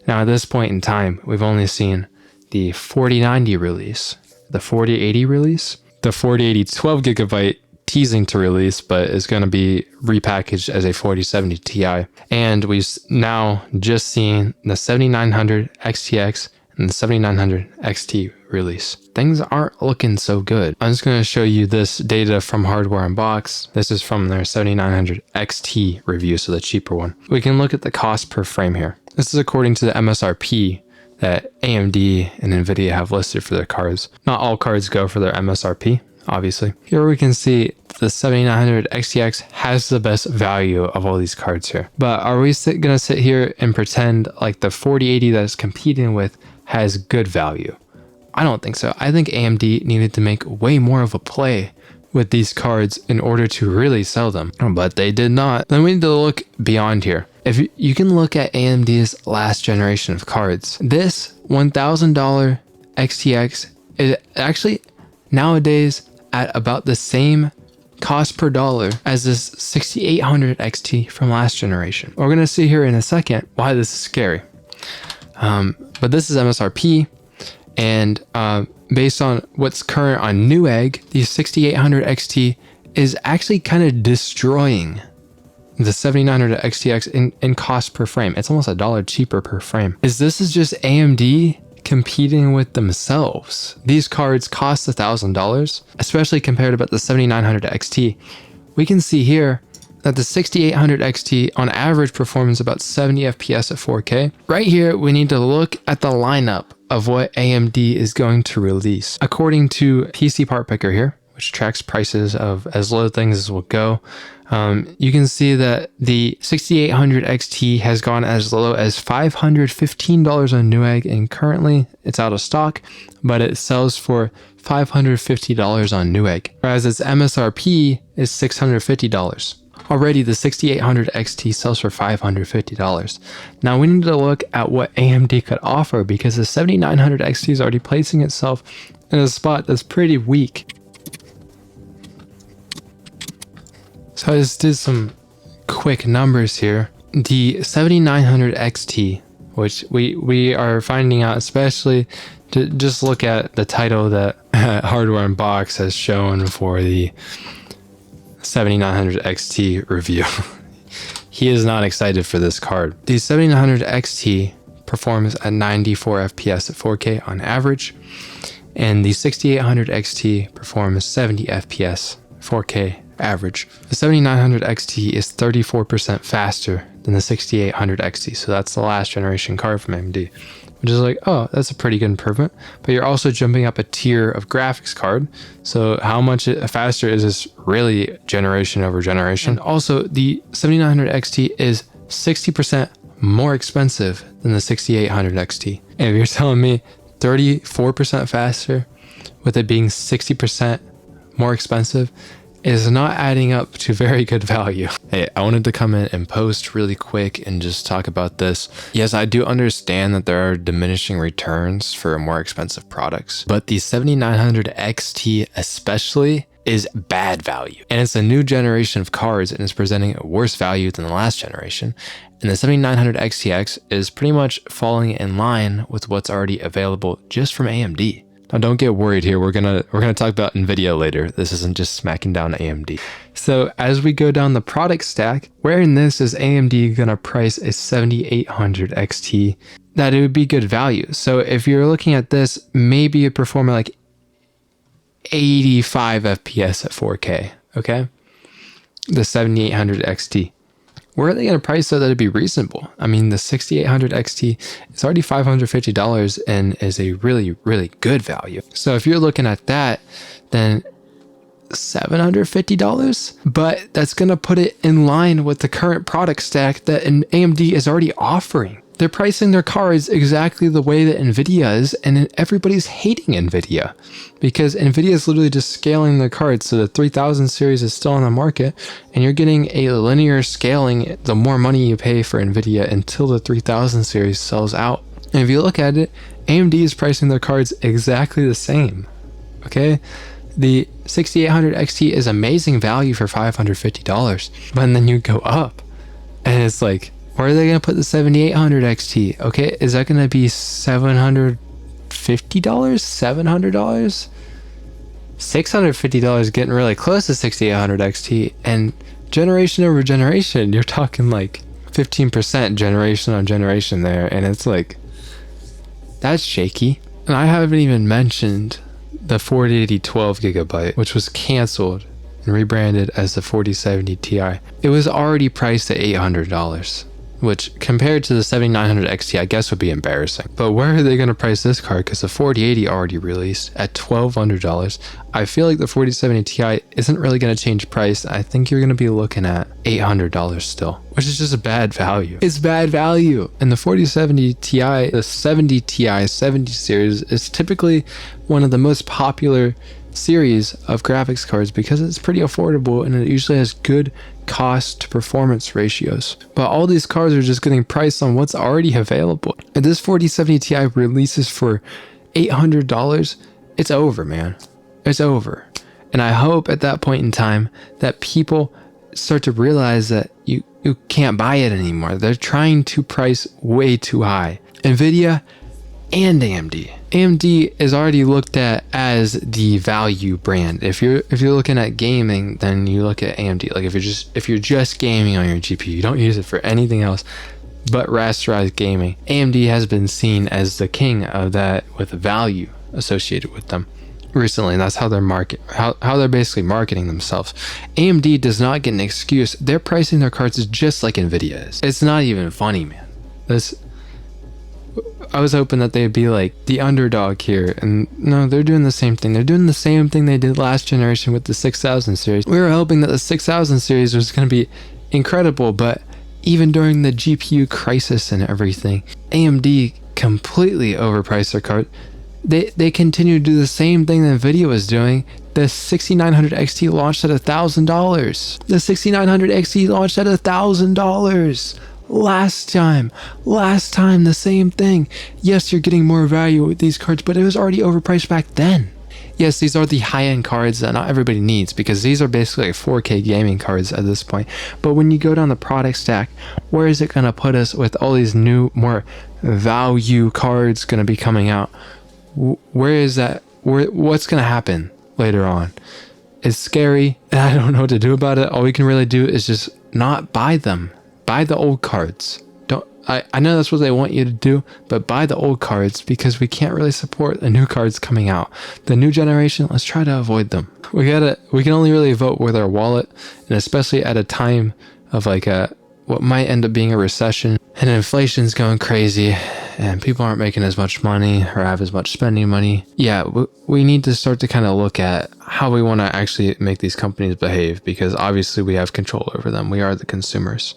Now at this point in time, we've only seen the 4090 release, the 4080 release, the 4080 12GB teasing to release, but is going to be repackaged as a 4070 Ti. And we've now just seen the 7900 XTX and the 7900 XT release. Things aren't looking so good. I'm just going to show you this data from Hardware Unbox. This is from their 7900 XT review, so the cheaper one. We can look at the cost per frame here. This is according to the MSRP that AMD and NVIDIA have listed for their cards. Not all cards go for their MSRP, obviously. Here we can see the 7900 XTX has the best value of all these cards here. But are we gonna sit here and pretend like the 4080 that it's competing with has good value? I don't think so. I think AMD needed to make way more of a play with these cards in order to really sell them, but they did not. Then we need to look beyond here. If you can look at AMD's last generation of cards, this $1,000 XTX is actually nowadays at about the same cost per dollar as this 6800 XT from last generation. We're going to see here in a second why this is scary. But this is MSRP, and based on what's current on Newegg, the 6800 XT is actually kind of destroying the 7900 XTX in cost per frame. It's almost $1 cheaper per frame. This is just AMD competing with themselves. These cards cost $1,000, especially compared to about the 7900 XT. We can see here that the 6800 XT on average performs about 70 FPS at 4K. Right here, we need to look at the lineup of what AMD is going to release. According to PC Part Picker here, which tracks prices of as low things as will go, you can see that the 6800 XT has gone as low as $515 on Newegg, and currently it's out of stock, but it sells for $550 on Newegg, whereas its MSRP is $650. Already the 6800 XT sells for $550. Now we need to look at what AMD could offer, because the 7900 XT is already placing itself in a spot that's pretty weak. So I just did some quick numbers here. The 7900 XT, which we are finding out, especially to just look at the title that Hardware Unbox has shown for the 7900 XT review. He is not excited for this card. The 7900 XT performs at 94 FPS at 4K on average, and the 6800 XT performs 70 FPS 4K average. The 7900 XT is 34% faster than the 6800 XT, so that's the last generation card from AMD, which is like, oh, that's a pretty good improvement. But you're also jumping up a tier of graphics card, so how much faster is this really generation over generation? And also the 7900 XT is 60% more expensive than the 6800 XT. And if you're telling me 34% faster with it being 60% more expensive, is not adding up to very good value. Hey, I wanted to come in and post really quick and just talk about this. Yes, I do understand that there are diminishing returns for more expensive products, but the 7900 XT especially is bad value. And it's a new generation of cards, and it's presenting a worse value than the last generation. And the 7900 XTX is pretty much falling in line with what's already available just from AMD. Now don't get worried here, we're gonna talk about NVIDIA later. This isn't just smacking down AMD. So as we go down the product stack, where in this is AMD gonna price a 7800 XT that it would be good value? So if you're looking at this, maybe it perform at like 85 FPS at 4K, okay? The 7800 XT. Where are they going to price so that it'd be reasonable? I mean, the 6800 XT is already $550 and is a really, really good value. So if you're looking at that, then $750, but that's going to put it in line with the current product stack that AMD is already offering. They're pricing their cards exactly the way that NVIDIA is, and everybody's hating NVIDIA because NVIDIA is literally just scaling the cards. So the 3000 series is still on the market, and you're getting a linear scaling the more money you pay for NVIDIA until the 3000 series sells out. And if you look at it, AMD is pricing their cards exactly the same, okay? The 6800 XT is amazing value for $550, but then you go up and it's like Where are they going to put the 7800 XT? Okay, is that going to be $750? $700? $650 getting really close to 6800 XT, and generation over generation, you're talking like 15% generation on generation there, and it's like, that's shaky. And I haven't even mentioned the 4080 12GB, which was canceled and rebranded as the 4070 Ti. It was already priced at $800, which compared to the 7900 XT, I guess would be embarrassing. But where are they going to price this card? Because the 4080 already released at $1,200. I feel like the 4070 Ti isn't really going to change price. I think you're going to be looking at $800 still, which is just a bad value. It's bad value. And the 4070 Ti, the 70 Ti 70 series is typically one of the most popular series of graphics cards because it's pretty affordable and it usually has good cost to performance ratios. But all these cards are just getting priced on what's already available. If this 4070 Ti releases for $800, it's over, man. It's over. And I hope at that point in time that people start to realize that you can't buy it anymore. They're trying to price way too high. Nvidia and AMD. AMD is already looked at as the value brand. If you're looking at gaming, then you look at AMD. Like if you're just gaming on your GPU, you don't use it for anything else but rasterized gaming. AMD has been seen as the king of that with value associated with them recently, and that's how they're basically marketing themselves. AMD does not get an excuse. They're pricing their cards just like Nvidia is. It's not even funny, man. I was hoping that they'd be like the underdog here, and no, they're doing the same thing. They're doing the same thing they did last generation with the 6000 series. We were hoping that the 6000 series was going to be incredible, but even during the GPU crisis and everything, AMD completely overpriced their card. They continue to do the same thing that Nvidia was doing. The 6900 XT launched at $1,000. The 6900 XT launched at $1,000. Last time, the same thing. Yes, you're getting more value with these cards, but it was already overpriced back then. Yes, these are the high-end cards that not everybody needs because these are basically like 4K gaming cards at this point. But when you go down the product stack, where is it going to put us with all these new, more value cards going to be coming out? Where is that? What's going to happen later on? It's scary, and I don't know what to do about it. All we can really do is just not buy them. Buy the old cards. I know that's what they want you to do, but buy the old cards because we can't really support the new cards coming out. The new generation, let's try to avoid them. We can only really vote with our wallet, and especially at a time of like what might end up being a recession and inflation's going crazy and people aren't making as much money or have as much spending money. Yeah, we need to start to kind of look at how we want to actually make these companies behave because obviously we have control over them. We are the consumers.